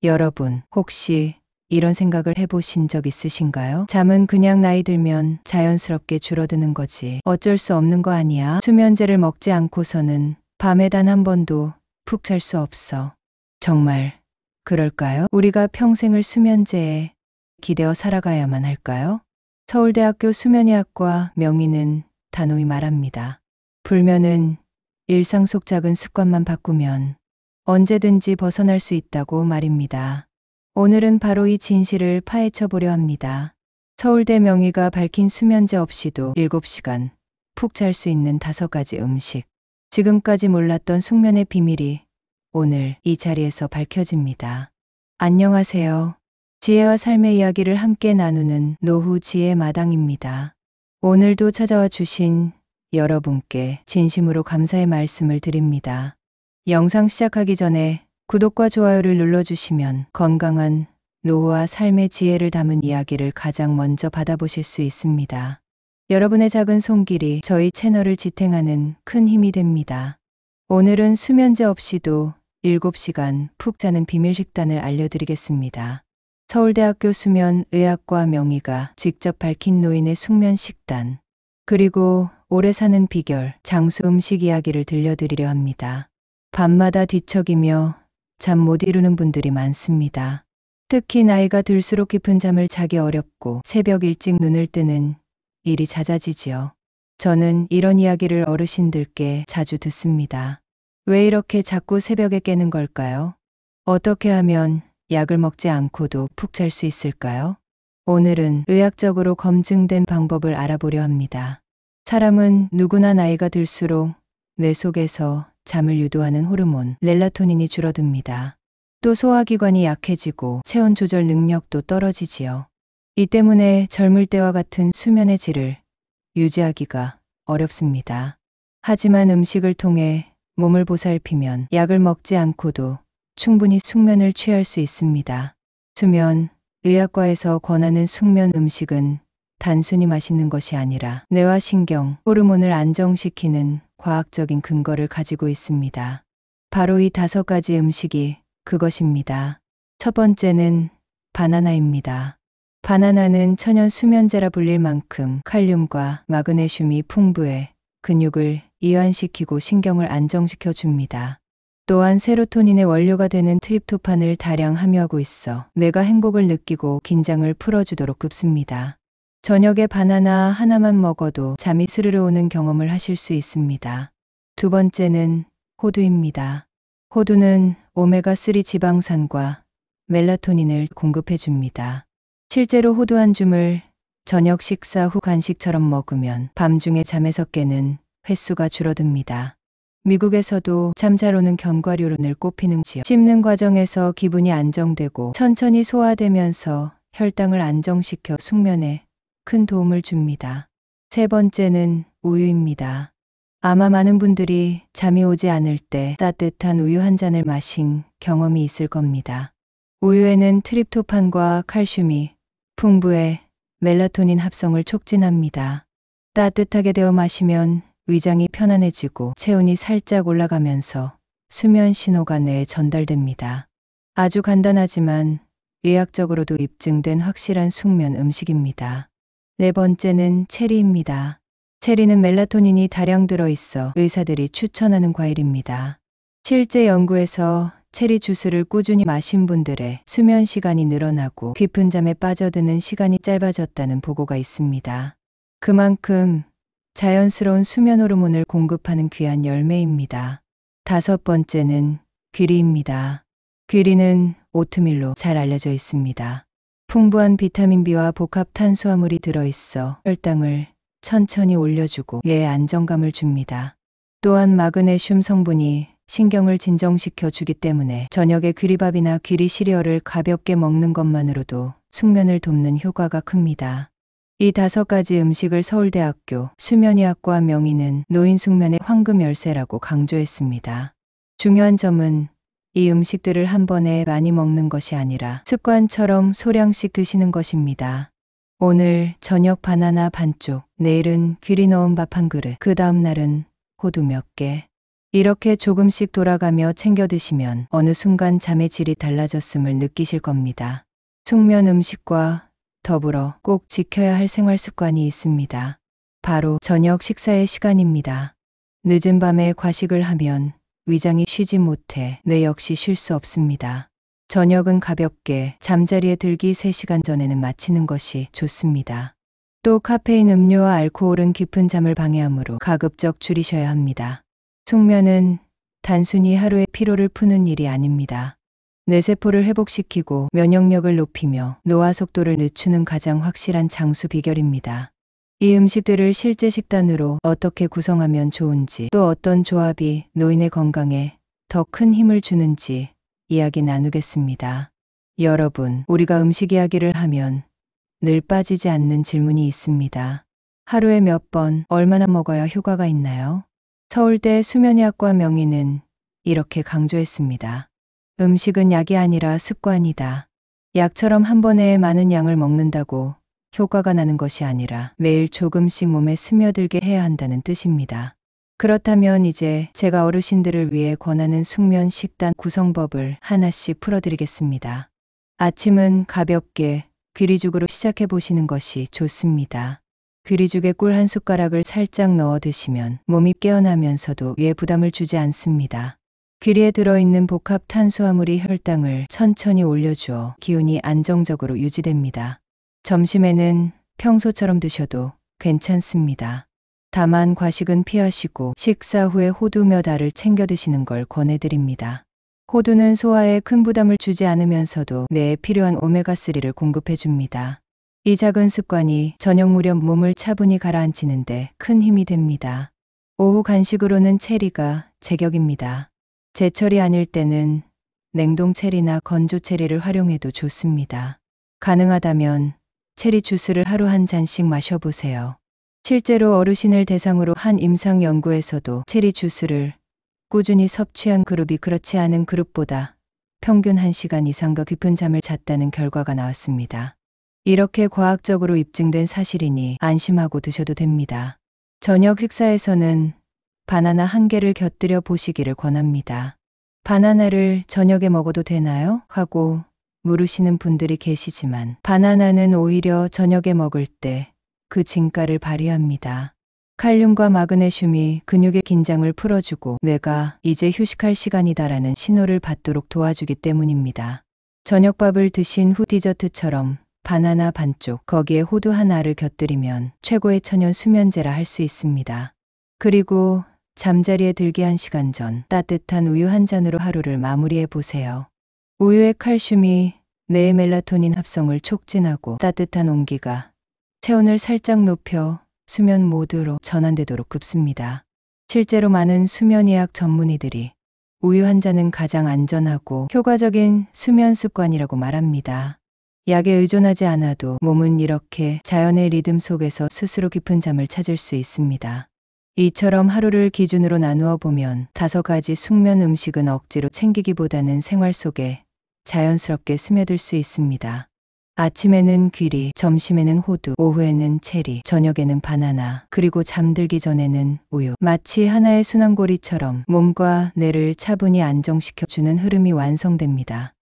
여러분, 혹시 이런 생각을 해보신 적 있으신가요? 잠은 그냥 나이 들면 자연스럽게 줄어드는 거지. 어쩔 수 없는 거 아니야? 수면제를 먹지 않고서는 밤에 단 한 번도 푹 잘 수 없어. 정말 그럴까요? 우리가 평생을 수면제에 기대어 살아가야만 할까요? 서울대학교 수면의학과 명의는 단호히 말합니다. 불면은 일상 속 작은 습관만 바꾸면 언제든지 벗어날 수 있다고 말입니다. 오늘은 바로 이 진실을 파헤쳐 보려 합니다. 서울대 명의가 밝힌 수면제 없이도 7시간 푹 잘 수 있는 5가지 음식. 지금까지 몰랐던 숙면의 비밀이 오늘 이 자리에서 밝혀집니다. 안녕하세요. 지혜와 삶의 이야기를 함께 나누는 노후 지혜 마당입니다. 오늘도 찾아와 주신 여러분께 진심으로 감사의 말씀을 드립니다. 영상 시작하기 전에 구독과 좋아요를 눌러주시면 건강한 노후와 삶의 지혜를 담은 이야기를 가장 먼저 받아보실 수 있습니다. 여러분의 작은 손길이 저희 채널을 지탱하는 큰 힘이 됩니다. 오늘은 수면제 없이도 7시간 푹 자는 비밀 식단을 알려드리겠습니다. 서울대학교 수면의학과 명의가 직접 밝힌 노인의 숙면 식단, 그리고 오래 사는 비결, 장수 음식 이야기를 들려드리려 합니다. 밤마다 뒤척이며 잠 못 이루는 분들이 많습니다. 특히 나이가 들수록 깊은 잠을 자기 어렵고 새벽 일찍 눈을 뜨는 일이 잦아지지요. 저는 이런 이야기를 어르신들께 자주 듣습니다. 왜 이렇게 자꾸 새벽에 깨는 걸까요? 어떻게 하면 약을 먹지 않고도 푹 잘 수 있을까요? 오늘은 의학적으로 검증된 방법을 알아보려 합니다. 사람은 누구나 나이가 들수록 뇌 속에서 잠을 유도하는 호르몬 멜라토닌이 줄어듭니다. 또 소화기관이 약해지고 체온 조절 능력도 떨어지지요. 이 때문에 젊을 때와 같은 수면의 질을 유지하기가 어렵습니다. 하지만 음식을 통해 몸을 보살피면 약을 먹지 않고도 충분히 숙면을 취할 수 있습니다. 수면, 의학과에서 권하는 숙면 음식은 단순히 맛있는 것이 아니라 뇌와 신경, 호르몬을 안정시키는 과학적인 근거를 가지고 있습니다. 바로 이 5가지 음식이 그것입니다. 첫 번째는 바나나입니다. 바나나는 천연 수면제라 불릴 만큼 칼륨과 마그네슘이 풍부해 근육을 이완시키고 신경을 안정시켜 줍니다. 또한 세로토닌의 원료가 되는 트립토판을 다량 함유하고 있어 뇌가 행복을 느끼고 긴장을 풀어주도록 돕습니다. 저녁에 바나나 하나만 먹어도 잠이 스르르 오는 경험을 하실 수 있습니다. 두 번째는 호두입니다. 호두는 오메가3 지방산과 멜라토닌을 공급해 줍니다. 실제로 호두 한 줌을 저녁 식사 후 간식처럼 먹으면 밤중에 잠에서 깨는 횟수가 줄어듭니다. 미국에서도 잠 잘 오는 견과류로 늘 꼽히는지요. 씹는 과정에서 기분이 안정되고 천천히 소화되면서 혈당을 안정시켜 숙면에 큰 도움을 줍니다. 세 번째는 우유입니다. 아마 많은 분들이 잠이 오지 않을 때 따뜻한 우유 한 잔을 마신 경험이 있을 겁니다. 우유에는 트립토판과 칼슘이 풍부해 멜라토닌 합성을 촉진합니다. 따뜻하게 데워 마시면 위장이 편안해지고 체온이 살짝 올라가면서 수면 신호가 뇌에 전달됩니다. 아주 간단하지만 의학적으로도 입증된 확실한 숙면 음식입니다. 네 번째는 체리입니다. 체리는 멜라토닌이 다량 들어있어 의사들이 추천하는 과일입니다. 실제 연구에서 체리 주스를 꾸준히 마신 분들의 수면 시간이 늘어나고 깊은 잠에 빠져드는 시간이 짧아졌다는 보고가 있습니다. 그만큼 자연스러운 수면 호르몬을 공급하는 귀한 열매입니다. 다섯 번째는 귀리입니다. 귀리는 오트밀로 잘 알려져 있습니다. 풍부한 비타민 B와 복합 탄수화물이 들어있어 혈당을 천천히 올려주고 뇌에 안정감을 줍니다. 또한 마그네슘 성분이 신경을 진정시켜 주기 때문에 저녁에 귀리밥이나 귀리 시리얼을 가볍게 먹는 것만으로도 숙면을 돕는 효과가 큽니다. 이 5가지 음식을 서울대학교 수면의학과 명의는 노인 숙면의 황금 열쇠라고 강조했습니다. 중요한 점은 이 음식들을 한 번에 많이 먹는 것이 아니라 습관처럼 소량씩 드시는 것입니다. 오늘 저녁 바나나 반쪽, 내일은 귀리 넣은 밥 한 그릇, 그 다음 날은 호두 몇 개. 이렇게 조금씩 돌아가며 챙겨 드시면 어느 순간 잠의 질이 달라졌음을 느끼실 겁니다. 숙면 음식과 더불어 꼭 지켜야 할 생활 습관이 있습니다. 바로 저녁 식사의 시간입니다. 늦은 밤에 과식을 하면 위장이 쉬지 못해 뇌 역시 쉴 수 없습니다. 저녁은 가볍게 잠자리에 들기 3시간 전에는 마치는 것이 좋습니다. 또 카페인 음료와 알코올은 깊은 잠을 방해하므로 가급적 줄이셔야 합니다. 숙면은 단순히 하루의 피로를 푸는 일이 아닙니다. 뇌세포를 회복시키고 면역력을 높이며 노화 속도를 늦추는 가장 확실한 장수 비결입니다. 이 음식들을 실제 식단으로 어떻게 구성하면 좋은지, 또 어떤 조합이 노인의 건강에 더 큰 힘을 주는지 이야기 나누겠습니다. 여러분, 우리가 음식 이야기를 하면 늘 빠지지 않는 질문이 있습니다. 하루에 몇 번, 얼마나 먹어야 효과가 있나요? 서울대 수면의학과 명의는 이렇게 강조했습니다. 음식은 약이 아니라 습관이다. 약처럼 한 번에 많은 양을 먹는다고 효과가 나는 것이 아니라 매일 조금씩 몸에 스며들게 해야 한다는 뜻입니다. 그렇다면 이제 제가 어르신들을 위해 권하는 숙면 식단 구성법을 하나씩 풀어드리겠습니다. 아침은 가볍게 귀리죽으로 시작해 보시는 것이 좋습니다. 귀리죽에 꿀 한 숟가락을 살짝 넣어 드시면 몸이 깨어나면서도 위에 부담을 주지 않습니다. 귀리에 들어있는 복합 탄수화물이 혈당을 천천히 올려주어 기운이 안정적으로 유지됩니다. 점심에는 평소처럼 드셔도 괜찮습니다. 다만 과식은 피하시고 식사 후에 호두 몇 알을 챙겨 드시는 걸 권해드립니다. 호두는 소화에 큰 부담을 주지 않으면서도 뇌에 필요한 오메가3를 공급해 줍니다. 이 작은 습관이 저녁 무렵 몸을 차분히 가라앉히는데 큰 힘이 됩니다. 오후 간식으로는 체리가 제격입니다. 제철이 아닐 때는 냉동 체리나 건조 체리를 활용해도 좋습니다. 가능하다면 체리 주스를 하루 한 잔씩 마셔보세요. 실제로 어르신을 대상으로 한 임상 연구에서도 체리 주스를 꾸준히 섭취한 그룹이 그렇지 않은 그룹보다 평균 1시간 이상 더 깊은 잠을 잤다는 결과가 나왔습니다. 이렇게 과학적으로 입증된 사실이니 안심하고 드셔도 됩니다. 저녁 식사에서는 바나나 1개를 곁들여 보시기를 권합니다. 바나나를 저녁에 먹어도 되나요? 하고 물으시는 분들이 계시지만 바나나는 오히려 저녁에 먹을 때 그 진가를 발휘합니다. 칼륨과 마그네슘이 근육의 긴장을 풀어주고 뇌가 이제 휴식할 시간이다라는 신호를 받도록 도와주기 때문입니다. 저녁밥을 드신 후 디저트처럼 바나나 반쪽, 거기에 호두 하나를 곁들이면 최고의 천연 수면제라 할 수 있습니다. 그리고 잠자리에 들기 1시간 전 따뜻한 우유 한 잔으로 하루를 마무리해 보세요. 우유의 칼슘이 뇌의 멜라토닌 합성을 촉진하고 따뜻한 온기가 체온을 살짝 높여 수면 모드로 전환되도록 급습니다. 실제로 많은 수면의학 전문의들이 우유 한 잔은 가장 안전하고 효과적인 수면 습관이라고 말합니다. 약에 의존하지 않아도 몸은 이렇게 자연의 리듬 속에서 스스로 깊은 잠을 찾을 수 있습니다. 이처럼 하루를 기준으로 나누어 보면 5가지 숙면 음식은 억지로 챙기기보다는 생활 속에 자연스럽게 스며들 수 있습니다. 아침에는 귀리, 점심에는 호두, 오후에는 체리, 저녁에는 바나나, 그리고 잠들기 전에는 우유. 마치 하나의 순환고리처럼 몸과 뇌를 차분히 안정시켜주는 흐름이 완성됩니다.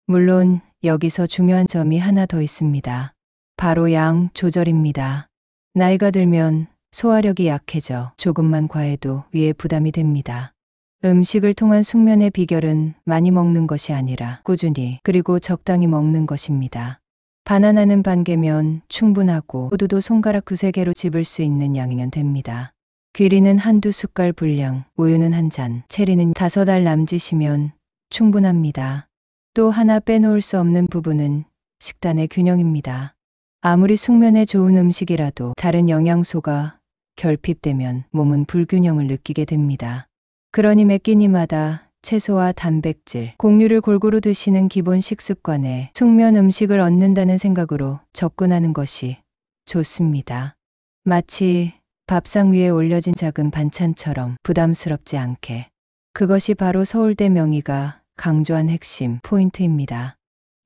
물론 여기서 중요한 점이 하나 더 있습니다. 바로 양 조절입니다. 나이가 들면 소화력이 약해져 조금만 과해도 위에 부담이 됩니다. 음식을 통한 숙면의 비결은 많이 먹는 것이 아니라 꾸준히 그리고 적당히 먹는 것입니다. 바나나는 반 개면 충분하고 호두도 손가락 2-3개로 집을 수 있는 양이면 됩니다. 귀리는 1-2 숟갈 분량, 우유는 1잔, 체리는 5알 남짓이면 충분합니다. 또 하나 빼놓을 수 없는 부분은 식단의 균형입니다. 아무리 숙면에 좋은 음식이라도 다른 영양소가 결핍되면 몸은 불균형을 느끼게 됩니다. 그러니 매 끼니마다 채소와 단백질, 곡류를 골고루 드시는 기본 식습관에 숙면 음식을 얻는다는 생각으로 접근하는 것이 좋습니다. 마치 밥상 위에 올려진 작은 반찬처럼 부담스럽지 않게. 그것이 바로 서울대 명의가 강조한 핵심 포인트입니다.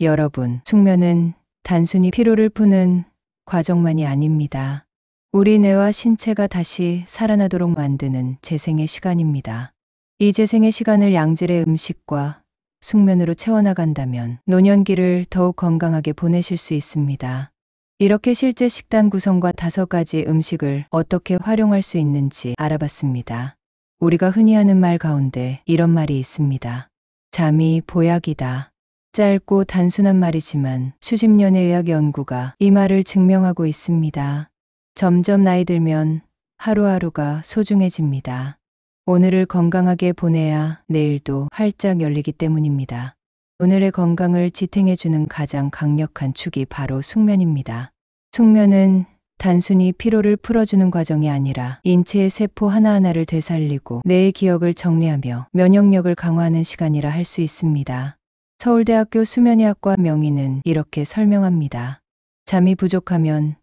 여러분, 숙면은 단순히 피로를 푸는 과정만이 아닙니다. 우리 뇌와 신체가 다시 살아나도록 만드는 재생의 시간입니다. 이 재생의 시간을 양질의 음식과 숙면으로 채워나간다면 노년기를 더욱 건강하게 보내실 수 있습니다. 이렇게 실제 식단 구성과 5가지 음식을 어떻게 활용할 수 있는지 알아봤습니다. 우리가 흔히 하는 말 가운데 이런 말이 있습니다. 잠이 보약이다. 짧고 단순한 말이지만 수십 년의 의학 연구가 이 말을 증명하고 있습니다. 점점 나이 들면 하루하루가 소중해집니다. 오늘을 건강하게 보내야 내일도 활짝 열리기 때문입니다. 오늘의 건강을 지탱해주는 가장 강력한 축이 바로 숙면입니다. 숙면은 단순히 피로를 풀어주는 과정이 아니라 인체의 세포 하나하나를 되살리고 뇌의 기억을 정리하며 면역력을 강화하는 시간이라 할 수 있습니다. 서울대학교 수면의학과 명의는 이렇게 설명합니다. 잠이 부족하면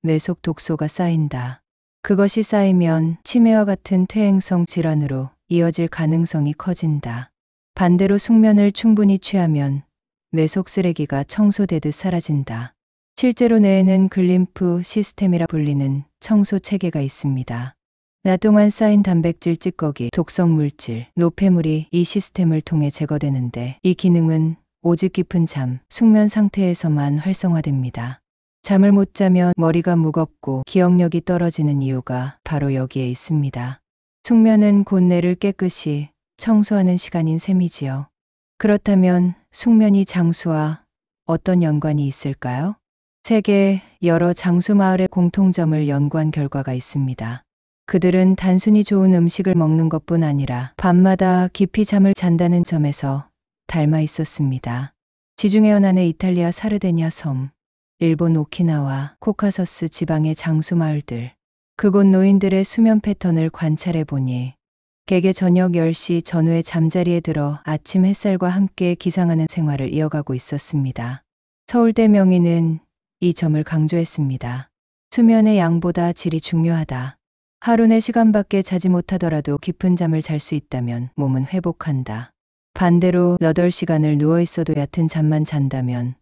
뇌 속 독소가 쌓인다. 그것이 쌓이면 치매와 같은 퇴행성 질환으로 이어질 가능성이 커진다. 반대로 숙면을 충분히 취하면 뇌 속 쓰레기가 청소되듯 사라진다. 실제로 뇌에는 글림프 시스템이라 불리는 청소 체계가 있습니다. 낮 동안 쌓인 단백질 찌꺼기, 독성 물질, 노폐물이 이 시스템을 통해 제거되는데 이 기능은 오직 깊은 잠, 숙면 상태에서만 활성화됩니다. 잠을 못 자면 머리가 무겁고 기억력이 떨어지는 이유가 바로 여기에 있습니다. 숙면은 곧 뇌를 깨끗이 청소하는 시간인 셈이지요. 그렇다면 숙면이 장수와 어떤 연관이 있을까요? 세계 여러 장수 마을의 공통점을 연구한 결과가 있습니다. 그들은 단순히 좋은 음식을 먹는 것뿐 아니라 밤마다 깊이 잠을 잔다는 점에서 닮아 있었습니다. 지중해 연안의 이탈리아 사르데냐 섬, 일본 오키나와 코카서스 지방의 장수 마을들, 그곳 노인들의 수면 패턴을 관찰해 보니 개개 저녁 10시 전후에 잠자리에 들어 아침 햇살과 함께 기상하는 생활을 이어가고 있었습니다. 서울대 명의는 이 점을 강조했습니다. 수면의 양보다 질이 중요하다. 하루 4시간밖에 자지 못하더라도 깊은 잠을 잘 수 있다면 몸은 회복한다. 반대로 8시간을 누워 있어도 얕은 잠만 잔다면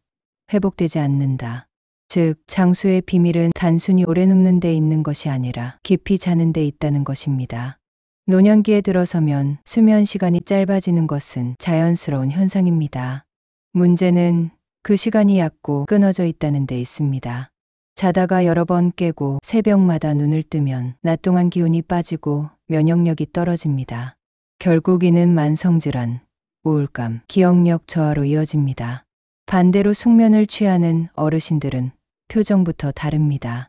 회복되지 않는다. 즉, 장수의 비밀은 단순히 오래 눕는 데 있는 것이 아니라 깊이 자는 데 있다는 것입니다. 노년기에 들어서면 수면 시간이 짧아지는 것은 자연스러운 현상입니다. 문제는 그 시간이 얕고 끊어져 있다는 데 있습니다. 자다가 여러 번 깨고 새벽마다 눈을 뜨면 낮 동안 기운이 빠지고 면역력이 떨어집니다. 결국 이는 만성질환, 우울감, 기억력 저하로 이어집니다. 반대로 숙면을 취하는 어르신들은 표정부터 다릅니다.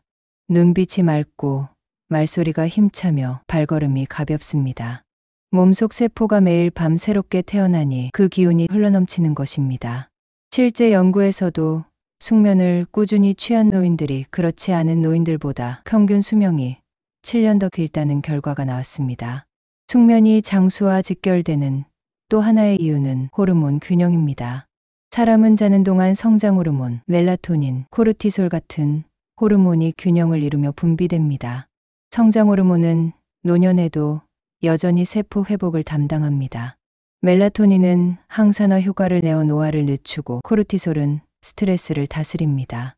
눈빛이 맑고 말소리가 힘차며 발걸음이 가볍습니다. 몸속 세포가 매일 밤 새롭게 태어나니 그 기운이 흘러넘치는 것입니다. 실제 연구에서도 숙면을 꾸준히 취한 노인들이 그렇지 않은 노인들보다 평균 수명이 7년 더 길다는 결과가 나왔습니다. 숙면이 장수와 직결되는 또 하나의 이유는 호르몬 균형입니다. 사람은 자는 동안 성장 호르몬, 멜라토닌, 코르티솔 같은 호르몬이 균형을 이루며 분비됩니다. 성장 호르몬은 노년에도 여전히 세포 회복을 담당합니다. 멜라토닌은 항산화 효과를 내어 노화를 늦추고 코르티솔은 스트레스를 다스립니다.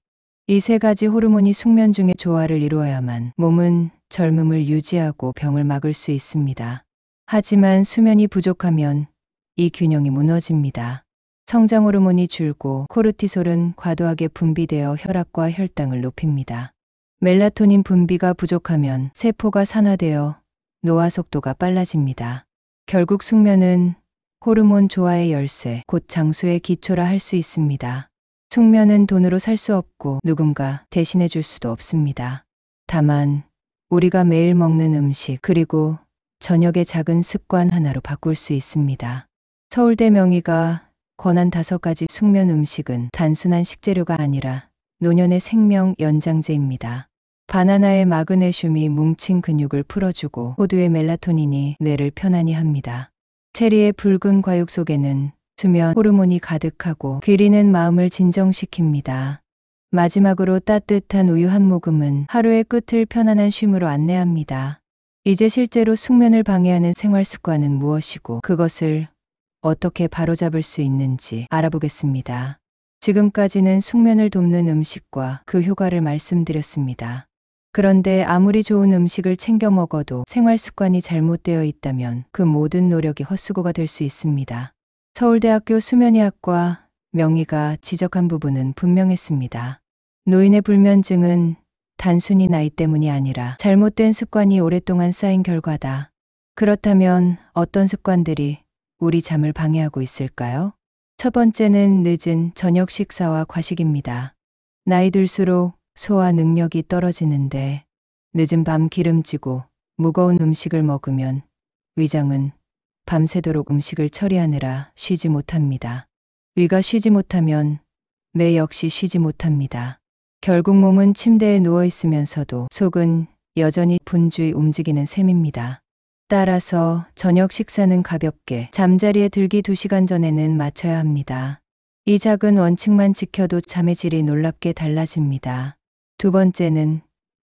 이 3가지 호르몬이 숙면 중에 조화를 이루어야만 몸은 젊음을 유지하고 병을 막을 수 있습니다. 하지만 수면이 부족하면 이 균형이 무너집니다. 성장 호르몬이 줄고 코르티솔은 과도하게 분비되어 혈압과 혈당을 높입니다. 멜라토닌 분비가 부족하면 세포가 산화되어 노화 속도가 빨라집니다. 결국 숙면은 호르몬 조화의 열쇠, 곧 장수의 기초라 할 수 있습니다. 숙면은 돈으로 살 수 없고 누군가 대신해 줄 수도 없습니다. 다만 우리가 매일 먹는 음식 그리고 저녁의 작은 습관 하나로 바꿀 수 있습니다. 서울대 명의가 권한 5가지 숙면 음식은 단순한 식재료가 아니라 노년의 생명 연장제입니다. 바나나의 마그네슘이 뭉친 근육을 풀어주고 호두의 멜라토닌이 뇌를 편안히 합니다. 체리의 붉은 과육 속에는 수면 호르몬이 가득하고 귀리는 마음을 진정시킵니다. 마지막으로 따뜻한 우유 한 모금은 하루의 끝을 편안한 쉼으로 안내합니다. 이제 실제로 숙면을 방해하는 생활 습관은 무엇이고 그것을 어떻게 바로잡을 수 있는지 알아보겠습니다. 지금까지는 숙면을 돕는 음식과 그 효과를 말씀드렸습니다. 그런데 아무리 좋은 음식을 챙겨 먹어도 생활 습관이 잘못되어 있다면 그 모든 노력이 헛수고가 될 수 있습니다. 서울대학교 수면의학과 명의가 지적한 부분은 분명했습니다. 노인의 불면증은 단순히 나이 때문이 아니라 잘못된 습관이 오랫동안 쌓인 결과다. 그렇다면 어떤 습관들이 우리 잠을 방해하고 있을까요? 첫 번째는 늦은 저녁 식사와 과식입니다. 나이 들수록 소화 능력이 떨어지는데 늦은 밤 기름지고 무거운 음식을 먹으면 위장은 밤새도록 음식을 처리하느라 쉬지 못합니다. 위가 쉬지 못하면 뇌 역시 쉬지 못합니다. 결국 몸은 침대에 누워 있으면서도 속은 여전히 분주히 움직이는 셈입니다. 따라서 저녁 식사는 가볍게 잠자리에 들기 2시간 전에는 마쳐야 합니다. 이 작은 원칙만 지켜도 잠의 질이 놀랍게 달라집니다. 두 번째는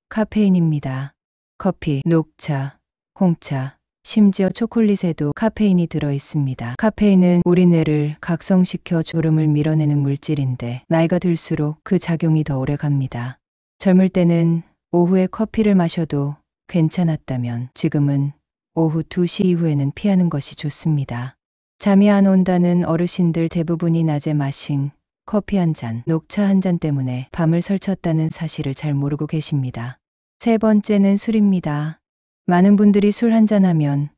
카페인입니다. 커피, 녹차, 홍차, 심지어 초콜릿에도 카페인이 들어 있습니다. 카페인은 우리 뇌를 각성시켜 졸음을 밀어내는 물질인데 나이가 들수록 그 작용이 더 오래 갑니다. 젊을 때는 오후에 커피를 마셔도 괜찮았다면 지금은 오후 2시 이후에는 피하는 것이 좋습니다. 잠이 안 온다는 어르신들 대부분이 낮에 마신 커피 한 잔, 녹차 한 잔 때문에 밤을 설쳤다는 사실을 잘 모르고 계십니다. 세 번째는 술입니다. 많은 분들이 술 한 잔 하면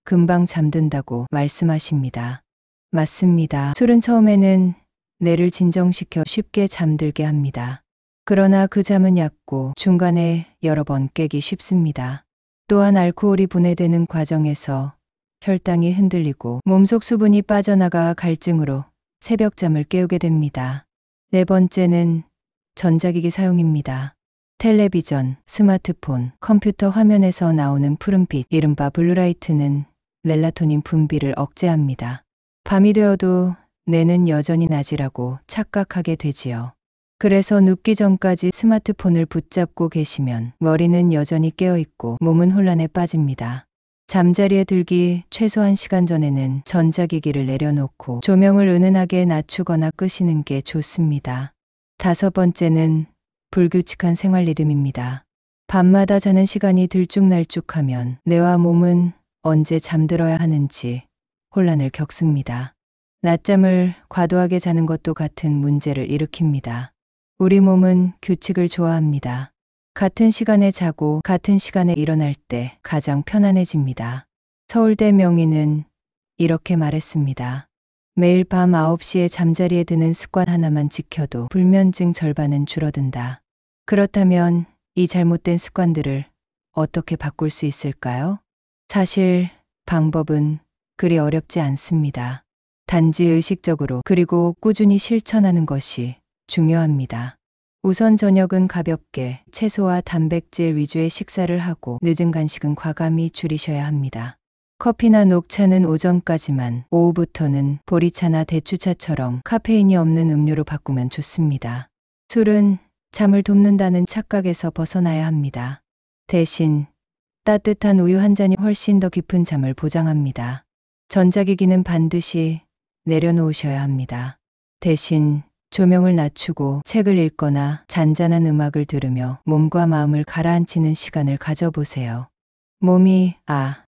금방 잠든다고 말씀하십니다. 맞습니다. 술은 처음에는 뇌를 진정시켜 쉽게 잠들게 합니다. 그러나 그 잠은 얕고 중간에 여러 번 깨기 쉽습니다. 또한 알코올이 분해되는 과정에서 혈당이 흔들리고 몸속 수분이 빠져나가 갈증으로 새벽잠을 깨우게 됩니다. 네 번째는 전자기기 사용입니다. 텔레비전, 스마트폰, 컴퓨터 화면에서 나오는 푸른빛, 이른바 블루라이트는 멜라토닌 분비를 억제합니다. 밤이 되어도 뇌는 여전히 낮이라고 착각하게 되지요. 그래서 눕기 전까지 스마트폰을 붙잡고 계시면 머리는 여전히 깨어있고 몸은 혼란에 빠집니다. 잠자리에 들기 최소 1시간 전에는 전자기기를 내려놓고 조명을 은은하게 낮추거나 끄시는 게 좋습니다. 다섯 번째는 불규칙한 생활 리듬입니다. 밤마다 자는 시간이 들쭉날쭉하면 뇌와 몸은 언제 잠들어야 하는지 혼란을 겪습니다. 낮잠을 과도하게 자는 것도 같은 문제를 일으킵니다. 우리 몸은 규칙을 좋아합니다. 같은 시간에 자고 같은 시간에 일어날 때 가장 편안해집니다. 서울대 명의는 이렇게 말했습니다. 매일 밤 9시에 잠자리에 드는 습관 하나만 지켜도 불면증 절반은 줄어든다. 그렇다면 이 잘못된 습관들을 어떻게 바꿀 수 있을까요? 사실 방법은 그리 어렵지 않습니다. 단지 의식적으로 그리고 꾸준히 실천하는 것이 중요합니다. 우선 저녁은 가볍게 채소와 단백질 위주의 식사를 하고 늦은 간식은 과감히 줄이셔야 합니다. 커피나 녹차는 오전까지만, 오후부터는 보리차나 대추차처럼 카페인이 없는 음료로 바꾸면 좋습니다. 술은 잠을 돕는다는 착각에서 벗어나야 합니다. 대신 따뜻한 우유 한 잔이 훨씬 더 깊은 잠을 보장합니다. 전자기기는 반드시 내려놓으셔야 합니다. 대신 조명을 낮추고 책을 읽거나 잔잔한 음악을 들으며 몸과 마음을 가라앉히는 시간을 가져보세요. 몸이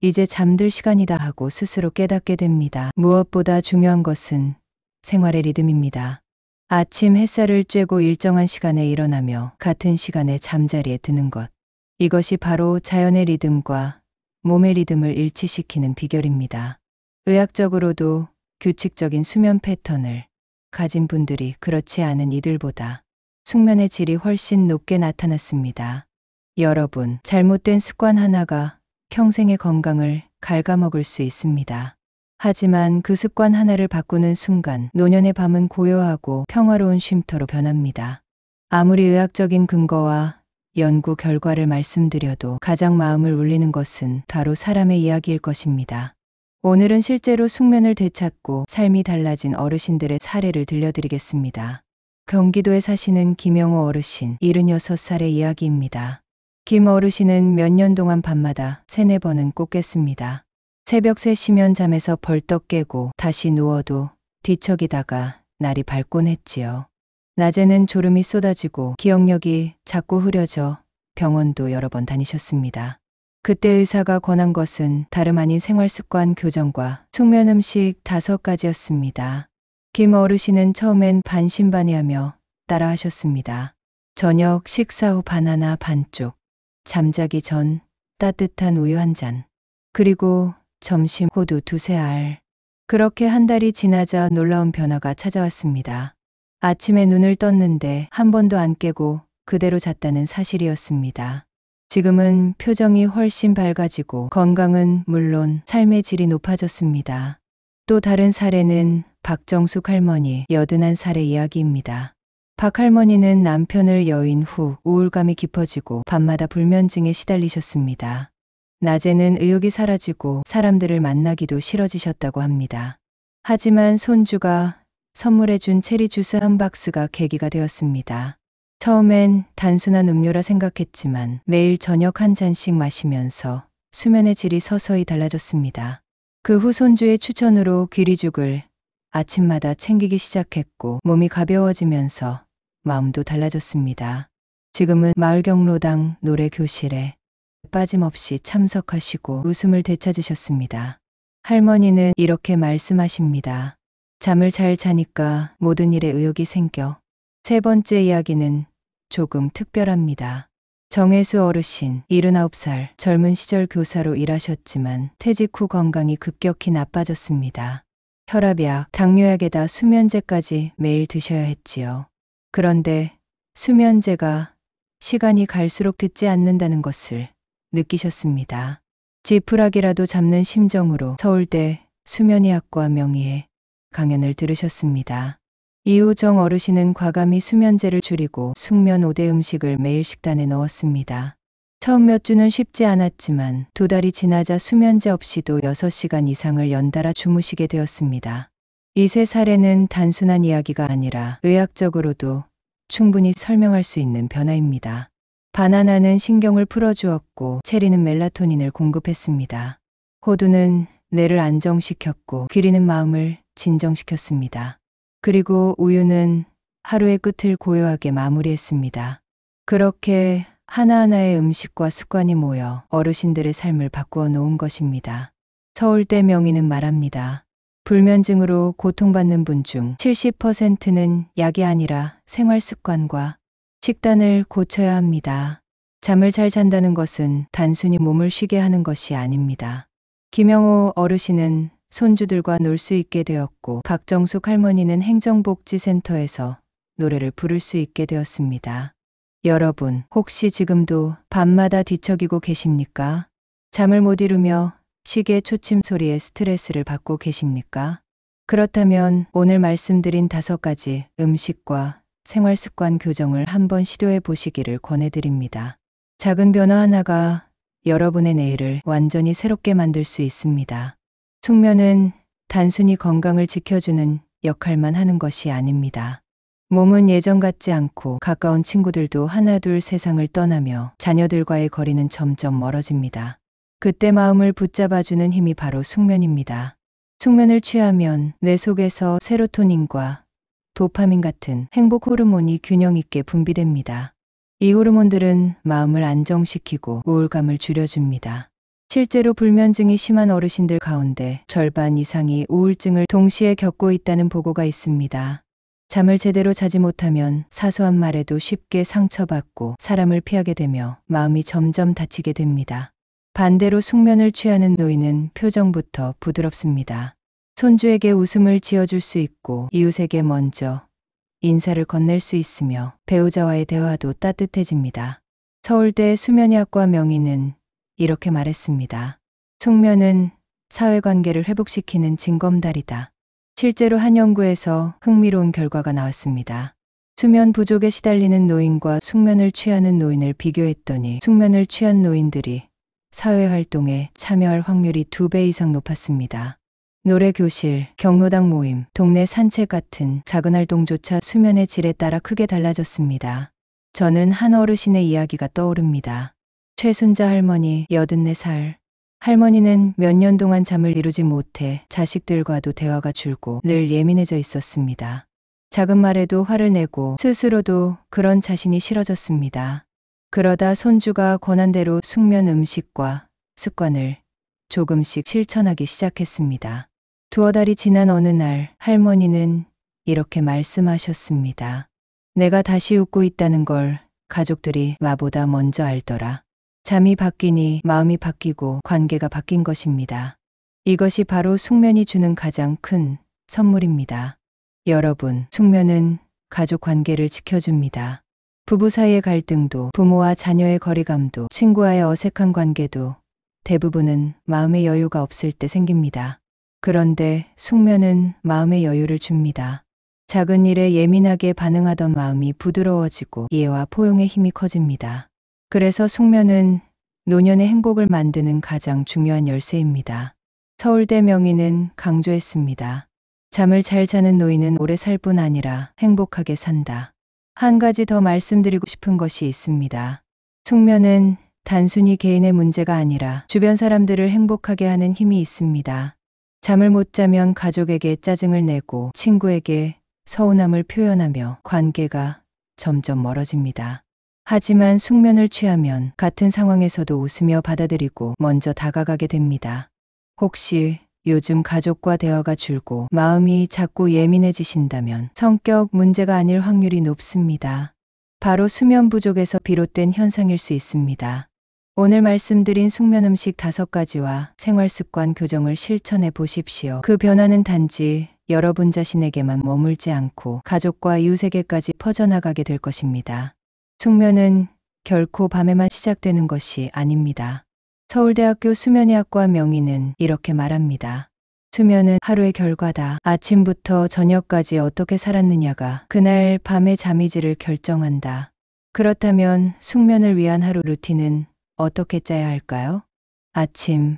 이제 잠들 시간이다 하고 스스로 깨닫게 됩니다. 무엇보다 중요한 것은 생활의 리듬입니다. 아침 햇살을 쬐고 일정한 시간에 일어나며 같은 시간에 잠자리에 드는 것. 이것이 바로 자연의 리듬과 몸의 리듬을 일치시키는 비결입니다. 의학적으로도 규칙적인 수면 패턴을 가진 분들이 그렇지 않은 이들보다 숙면의 질이 훨씬 높게 나타났습니다. 여러분, 잘못된 습관 하나가 평생의 건강을 갉아먹을 수 있습니다. 하지만 그 습관 하나를 바꾸는 순간 노년의 밤은 고요하고 평화로운 쉼터로 변합니다. 아무리 의학적인 근거와 연구 결과를 말씀드려도 가장 마음을 울리는 것은 바로 사람의 이야기일 것입니다. 오늘은 실제로 숙면을 되찾고 삶이 달라진 어르신들의 사례를 들려드리겠습니다. 경기도에 사시는 김영호 어르신 76살의 이야기입니다. 김 어르신은 몇 년 동안 밤마다 3-4번은 꼭 깼습니다. 새벽 3시면 잠에서 벌떡 깨고 다시 누워도 뒤척이다가 날이 밝곤 했지요. 낮에는 졸음이 쏟아지고 기억력이 자꾸 흐려져 병원도 여러 번 다니셨습니다. 그때 의사가 권한 것은 다름 아닌 생활습관 교정과 숙면 음식 5가지였습니다. 김 어르신은 처음엔 반신반의하며 따라하셨습니다. 저녁 식사 후 바나나 반쪽, 잠자기 전 따뜻한 우유 한 잔, 그리고 점심 호두 2-3알. 그렇게 한 달이 지나자 놀라운 변화가 찾아왔습니다. 아침에 눈을 떴는데 한 번도 안 깨고 그대로 잤다는 사실이었습니다. 지금은 표정이 훨씬 밝아지고 건강은 물론 삶의 질이 높아졌습니다. 또 다른 사례는 박정숙 할머니 81살의 이야기입니다. 박 할머니는 남편을 여인 후 우울감이 깊어지고 밤마다 불면증에 시달리셨습니다. 낮에는 의욕이 사라지고 사람들을 만나기도 싫어지셨다고 합니다. 하지만 손주가 선물해준 체리 주스 한 박스가 계기가 되었습니다. 처음엔 단순한 음료라 생각했지만 매일 저녁 한 잔씩 마시면서 수면의 질이 서서히 달라졌습니다. 그 후 손주의 추천으로 귀리죽을 아침마다 챙기기 시작했고 몸이 가벼워지면서 마음도 달라졌습니다. 지금은 마을 경로당 노래 교실에 빠짐없이 참석하시고 웃음을 되찾으셨습니다. 할머니는 이렇게 말씀하십니다. 잠을 잘 자니까 모든 일에 의욕이 생겨. 3번째 이야기는 조금 특별합니다. 정혜수 어르신 79살 젊은 시절 교사로 일하셨지만 퇴직 후 건강이 급격히 나빠졌습니다. 혈압약, 당뇨약에다 수면제까지 매일 드셔야 했지요. 그런데 수면제가 시간이 갈수록 듣지 않는다는 것을 느끼셨습니다. 지푸라기라도 잡는 심정으로 서울대 수면의학과 명의의 강연을 들으셨습니다. 이후 정 어르신은 과감히 수면제를 줄이고 숙면 5대 음식을 매일 식단에 넣었습니다. 처음 몇 주는 쉽지 않았지만 2달이 지나자 수면제 없이도 6시간 이상을 연달아 주무시게 되었습니다. 이 3사례는 단순한 이야기가 아니라 의학적으로도 충분히 설명할 수 있는 변화입니다. 바나나는 신경을 풀어주었고 체리는 멜라토닌을 공급했습니다. 호두는 뇌를 안정시켰고 귀리는 마음을 진정시켰습니다. 그리고 우유는 하루의 끝을 고요하게 마무리했습니다. 그렇게 하나하나의 음식과 습관이 모여 어르신들의 삶을 바꾸어 놓은 것입니다. 서울대 명의는 말합니다. 불면증으로 고통받는 분 중 70%는 약이 아니라 생활 습관과 식단을 고쳐야 합니다. 잠을 잘 잔다는 것은 단순히 몸을 쉬게 하는 것이 아닙니다. 김영호 어르신은 손주들과 놀 수 있게 되었고 박정숙 할머니는 행정복지센터에서 노래를 부를 수 있게 되었습니다. 여러분, 혹시 지금도 밤마다 뒤척이고 계십니까? 잠을 못 이루며 시계 초침 소리에 스트레스를 받고 계십니까? 그렇다면 오늘 말씀드린 5가지 음식과 생활습관 교정을 한번 시도해 보시기를 권해드립니다. 작은 변화 하나가 여러분의 내일을 완전히 새롭게 만들 수 있습니다. 숙면은 단순히 건강을 지켜주는 역할만 하는 것이 아닙니다. 몸은 예전 같지 않고 가까운 친구들도 하나둘 세상을 떠나며 자녀들과의 거리는 점점 멀어집니다. 그때 마음을 붙잡아주는 힘이 바로 숙면입니다. 숙면을 취하면 뇌 속에서 세로토닌과 도파민 같은 행복 호르몬이 균형 있게 분비됩니다. 이 호르몬들은 마음을 안정시키고 우울감을 줄여줍니다. 실제로 불면증이 심한 어르신들 가운데 절반 이상이 우울증을 동시에 겪고 있다는 보고가 있습니다. 잠을 제대로 자지 못하면 사소한 말에도 쉽게 상처받고 사람을 피하게 되며 마음이 점점 다치게 됩니다. 반대로 숙면을 취하는 노인은 표정부터 부드럽습니다. 손주에게 웃음을 지어줄 수 있고 이웃에게 먼저 인사를 건넬 수 있으며 배우자와의 대화도 따뜻해집니다. 서울대 수면의학과 명의는 이렇게 말했습니다. 숙면은 사회관계를 회복시키는 징검다리다. 실제로 한 연구에서 흥미로운 결과가 나왔습니다. 수면 부족에 시달리는 노인과 숙면을 취하는 노인을 비교했더니 숙면을 취한 노인들이 사회활동에 참여할 확률이 2배 이상 높았습니다. 노래 교실, 경로당 모임, 동네 산책 같은 작은 활동조차 수면의 질에 따라 크게 달라졌습니다. 저는 한 어르신의 이야기가 떠오릅니다. 최순자 할머니 84살. 할머니는 몇 년 동안 잠을 이루지 못해 자식들과도 대화가 줄고 늘 예민해져 있었습니다. 작은 말에도 화를 내고 스스로도 그런 자신이 싫어졌습니다. 그러다 손주가 권한 대로 숙면 음식과 습관을 조금씩 실천하기 시작했습니다. 두어 달이 지난 어느 날 할머니는 이렇게 말씀하셨습니다. 내가 다시 웃고 있다는 걸 가족들이 나보다 먼저 알더라. 잠이 바뀌니 마음이 바뀌고 관계가 바뀐 것입니다. 이것이 바로 숙면이 주는 가장 큰 선물입니다. 여러분, 숙면은 가족 관계를 지켜줍니다. 부부 사이의 갈등도, 부모와 자녀의 거리감도, 친구와의 어색한 관계도 대부분은 마음의 여유가 없을 때 생깁니다. 그런데 숙면은 마음의 여유를 줍니다. 작은 일에 예민하게 반응하던 마음이 부드러워지고 이해와 포용의 힘이 커집니다. 그래서 숙면은 노년의 행복을 만드는 가장 중요한 열쇠입니다. 서울대 명의는 강조했습니다. 잠을 잘 자는 노인은 오래 살 뿐 아니라 행복하게 산다. 한 가지 더 말씀드리고 싶은 것이 있습니다. 숙면은 단순히 개인의 문제가 아니라 주변 사람들을 행복하게 하는 힘이 있습니다. 잠을 못 자면 가족에게 짜증을 내고 친구에게 서운함을 표현하며 관계가 점점 멀어집니다. 하지만 숙면을 취하면 같은 상황에서도 웃으며 받아들이고 먼저 다가가게 됩니다. 혹시 요즘 가족과 대화가 줄고 마음이 자꾸 예민해지신다면 성격 문제가 아닐 확률이 높습니다. 바로 수면 부족에서 비롯된 현상일 수 있습니다. 오늘 말씀드린 숙면 음식 5가지와 생활 습관 교정을 실천해 보십시오. 그 변화는 단지 여러분 자신에게만 머물지 않고 가족과 이웃에게까지 퍼져나가게 될 것입니다. 숙면은 결코 밤에만 시작되는 것이 아닙니다. 서울대학교 수면의학과 명의는 이렇게 말합니다. 수면은 하루의 결과다. 아침부터 저녁까지 어떻게 살았느냐가 그날 밤의 잠의질을 결정한다. 그렇다면 숙면을 위한 하루 루틴은 어떻게 짜야 할까요? 아침,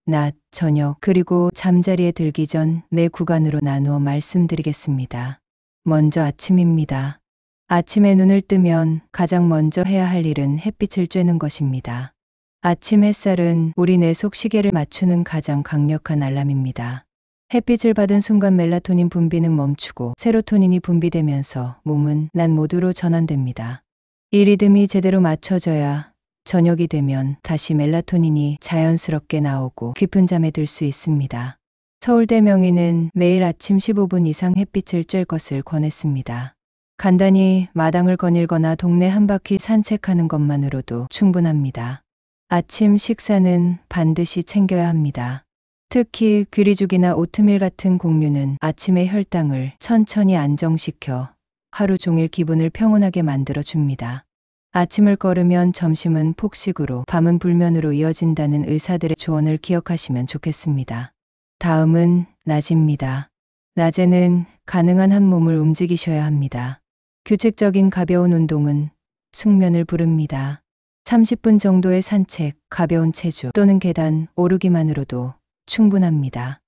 낮, 저녁, 그리고 잠자리에 들기 전 4구간으로 나누어 말씀드리겠습니다. 먼저 아침입니다. 아침에 눈을 뜨면 가장 먼저 해야 할 일은 햇빛을 쬐는 것입니다. 아침 햇살은 우리 뇌 속 시계를 맞추는 가장 강력한 알람입니다. 햇빛을 받은 순간 멜라토닌 분비는 멈추고 세로토닌이 분비되면서 몸은 낮 모드로 전환됩니다. 이 리듬이 제대로 맞춰져야 저녁이 되면 다시 멜라토닌이 자연스럽게 나오고 깊은 잠에 들 수 있습니다. 서울대 명의는 매일 아침 15분 이상 햇빛을 쬐 것을 권했습니다. 간단히 마당을 거닐거나 동네 한 바퀴 산책하는 것만으로도 충분합니다. 아침 식사는 반드시 챙겨야 합니다. 특히 귀리죽이나 오트밀 같은 곡류는 아침의 혈당을 천천히 안정시켜 하루 종일 기분을 평온하게 만들어 줍니다. 아침을 거르면 점심은 폭식으로, 밤은 불면으로 이어진다는 의사들의 조언을 기억하시면 좋겠습니다. 다음은 낮입니다. 낮에는 가능한 한 몸을 움직이셔야 합니다. 규칙적인 가벼운 운동은 숙면을 부릅니다. 30분 정도의 산책, 가벼운 체조 또는 계단 오르기만으로도 충분합니다.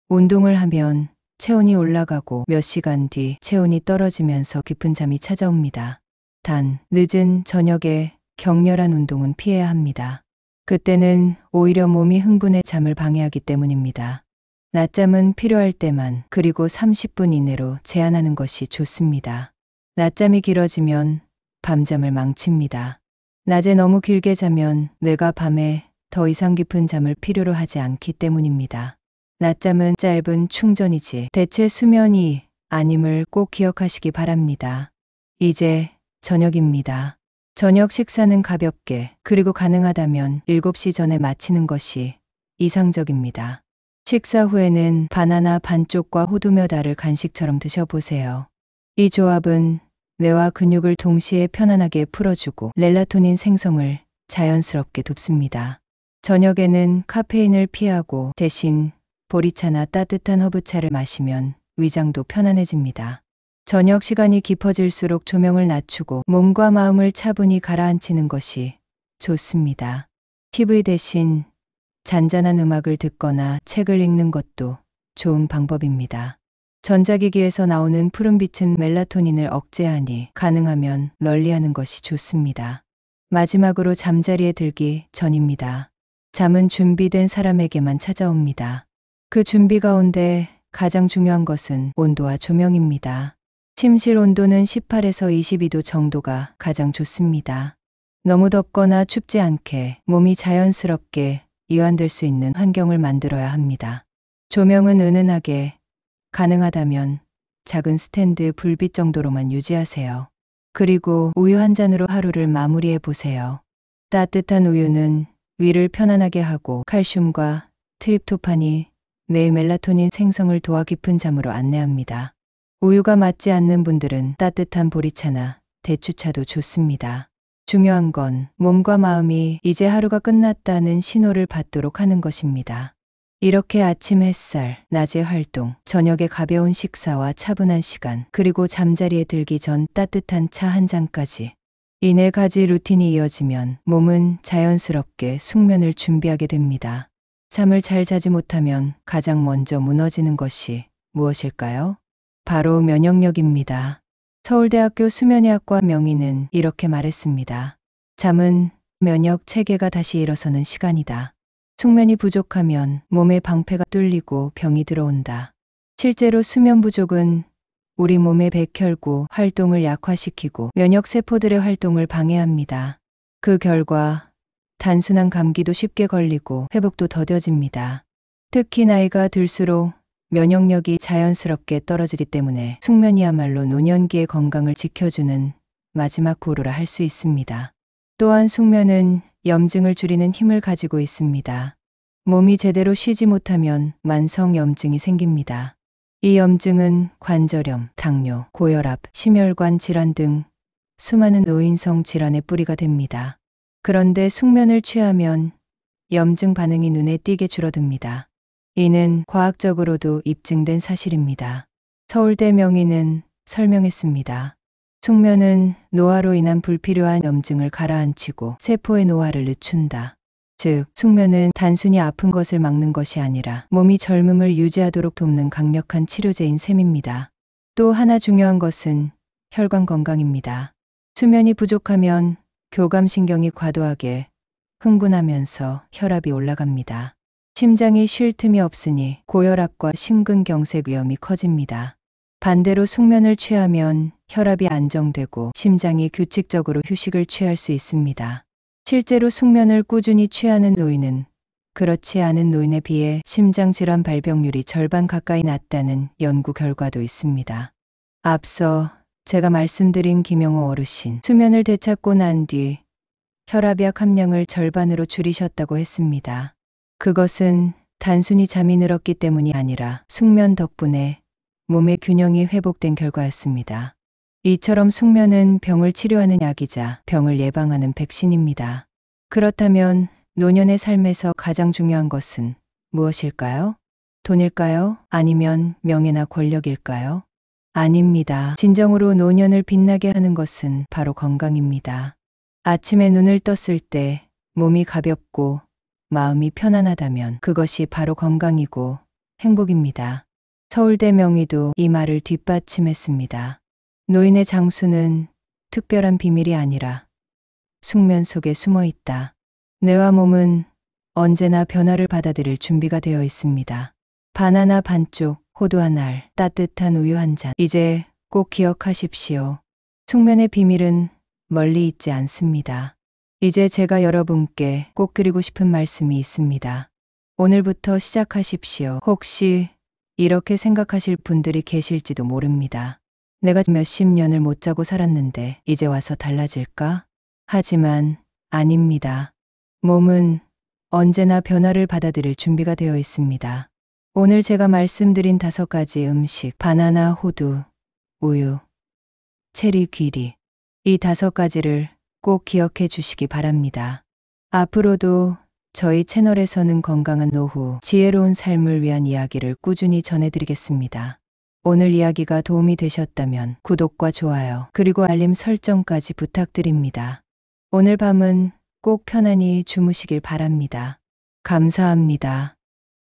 운동을 하면 체온이 올라가고 몇 시간 뒤 체온이 떨어지면서 깊은 잠이 찾아옵니다. 단, 늦은 저녁에 격렬한 운동은 피해야 합니다. 그때는 오히려 몸이 흥분해 잠을 방해하기 때문입니다. 낮잠은 필요할 때만, 그리고 30분 이내로 제한하는 것이 좋습니다. 낮잠이 길어지면 밤잠을 망칩니다. 낮에 너무 길게 자면 뇌가 밤에 더 이상 깊은 잠을 필요로 하지 않기 때문입니다. 낮잠은 짧은 충전이지 대체 수면이 아님을 꼭 기억하시기 바랍니다. 이제 저녁입니다. 저녁 식사는 가볍게, 그리고 가능하다면 7시 전에 마치는 것이 이상적입니다. 식사 후에는 바나나 반쪽과 호두 몇 알을 간식처럼 드셔보세요. 이 조합은 뇌와 근육을 동시에 편안하게 풀어주고 멜라토닌 생성을 자연스럽게 돕습니다. 저녁에는 카페인을 피하고 대신 보리차나 따뜻한 허브차를 마시면 위장도 편안해집니다. 저녁 시간이 깊어질수록 조명을 낮추고 몸과 마음을 차분히 가라앉히는 것이 좋습니다. TV 대신 잔잔한 음악을 듣거나 책을 읽는 것도 좋은 방법입니다. 전자기기에서 나오는 푸른빛은 멜라토닌을 억제하니 가능하면 널리하는 것이 좋습니다. 마지막으로 잠자리에 들기 전입니다. 잠은 준비된 사람에게만 찾아옵니다. 그 준비 가운데 가장 중요한 것은 온도와 조명입니다. 침실 온도는 18에서 22도 정도가 가장 좋습니다. 너무 덥거나 춥지 않게 몸이 자연스럽게 이완될 수 있는 환경을 만들어야 합니다. 조명은 은은하게, 가능하다면 작은 스탠드 불빛 정도로만 유지하세요. 그리고 우유 한 잔으로 하루를 마무리해 보세요. 따뜻한 우유는 위를 편안하게 하고 칼슘과 트립토판이 뇌의 멜라토닌 생성을 도와 깊은 잠으로 안내합니다. 우유가 맞지 않는 분들은 따뜻한 보리차나 대추차도 좋습니다. 중요한 건 몸과 마음이 이제 하루가 끝났다는 신호를 받도록 하는 것입니다. 이렇게 아침 햇살, 낮의 활동, 저녁에 가벼운 식사와 차분한 시간, 그리고 잠자리에 들기 전 따뜻한 차 한 잔까지 이 네 가지 루틴이 이어지면 몸은 자연스럽게 숙면을 준비하게 됩니다. 잠을 잘 자지 못하면 가장 먼저 무너지는 것이 무엇일까요? 바로 면역력입니다. 서울대학교 수면의학과 명의는 이렇게 말했습니다. 잠은 면역 체계가 다시 일어서는 시간이다. 숙면이 부족하면 몸의 방패가 뚫리고 병이 들어온다. 실제로 수면 부족은 우리 몸의 백혈구 활동을 약화시키고 면역 세포들의 활동을 방해합니다. 그 결과 단순한 감기도 쉽게 걸리고 회복도 더뎌집니다. 특히 나이가 들수록 면역력이 자연스럽게 떨어지기 때문에 숙면이야말로 노년기의 건강을 지켜주는 마지막 보루라 할 수 있습니다. 또한 숙면은 염증을 줄이는 힘을 가지고 있습니다. 몸이 제대로 쉬지 못하면 만성 염증이 생깁니다. 이 염증은 관절염, 당뇨, 고혈압, 심혈관 질환 등 수많은 노인성 질환의 뿌리가 됩니다. 그런데 숙면을 취하면 염증 반응이 눈에 띄게 줄어듭니다. 이는 과학적으로도 입증된 사실입니다. 서울대 명의는 설명했습니다. 숙면은 노화로 인한 불필요한 염증을 가라앉히고 세포의 노화를 늦춘다. 즉, 숙면은 단순히 아픈 것을 막는 것이 아니라 몸이 젊음을 유지하도록 돕는 강력한 치료제인 셈입니다. 또 하나 중요한 것은 혈관 건강입니다. 수면이 부족하면 교감신경이 과도하게 흥분하면서 혈압이 올라갑니다. 심장이 쉴 틈이 없으니 고혈압과 심근경색 위험이 커집니다. 반대로 숙면을 취하면 혈압이 안정되고 심장이 규칙적으로 휴식을 취할 수 있습니다. 실제로 숙면을 꾸준히 취하는 노인은 그렇지 않은 노인에 비해 심장질환 발병률이 절반 가까이 낮다는 연구 결과도 있습니다. 앞서 제가 말씀드린 김영호 어르신, 수면을 되찾고 난 뒤 혈압약 함량을 절반으로 줄이셨다고 했습니다. 그것은 단순히 잠이 늘었기 때문이 아니라 숙면 덕분에 몸의 균형이 회복된 결과였습니다. 이처럼 숙면은 병을 치료하는 약이자 병을 예방하는 백신입니다. 그렇다면 노년의 삶에서 가장 중요한 것은 무엇일까요? 돈일까요? 아니면 명예나 권력일까요? 아닙니다. 진정으로 노년을 빛나게 하는 것은 바로 건강입니다. 아침에 눈을 떴을 때 몸이 가볍고 마음이 편안하다면 그것이 바로 건강이고 행복입니다. 서울대 명의도 이 말을 뒷받침했습니다. 노인의 장수는 특별한 비밀이 아니라 숙면 속에 숨어 있다. 뇌와 몸은 언제나 변화를 받아들일 준비가 되어 있습니다. 바나나 반쪽, 호두 한 알, 따뜻한 우유 한 잔. 이제 꼭 기억하십시오. 숙면의 비밀은 멀리 있지 않습니다. 이제 제가 여러분께 꼭 드리고 싶은 말씀이 있습니다. 오늘부터 시작하십시오. 혹시 이렇게 생각하실 분들이 계실지도 모릅니다. 내가 몇십 년을 못 자고 살았는데 이제 와서 달라질까? 하지만 아닙니다. 몸은 언제나 변화를 받아들일 준비가 되어 있습니다. 오늘 제가 말씀드린 5가지 음식, 바나나, 호두, 우유, 체리, 귀리, 이 5가지를 꼭 기억해 주시기 바랍니다. 앞으로도 저희 채널에서는 건강한 노후, 지혜로운 삶을 위한 이야기를 꾸준히 전해드리겠습니다. 오늘 이야기가 도움이 되셨다면 구독과 좋아요, 그리고 알림 설정까지 부탁드립니다. 오늘 밤은 꼭 편안히 주무시길 바랍니다. 감사합니다.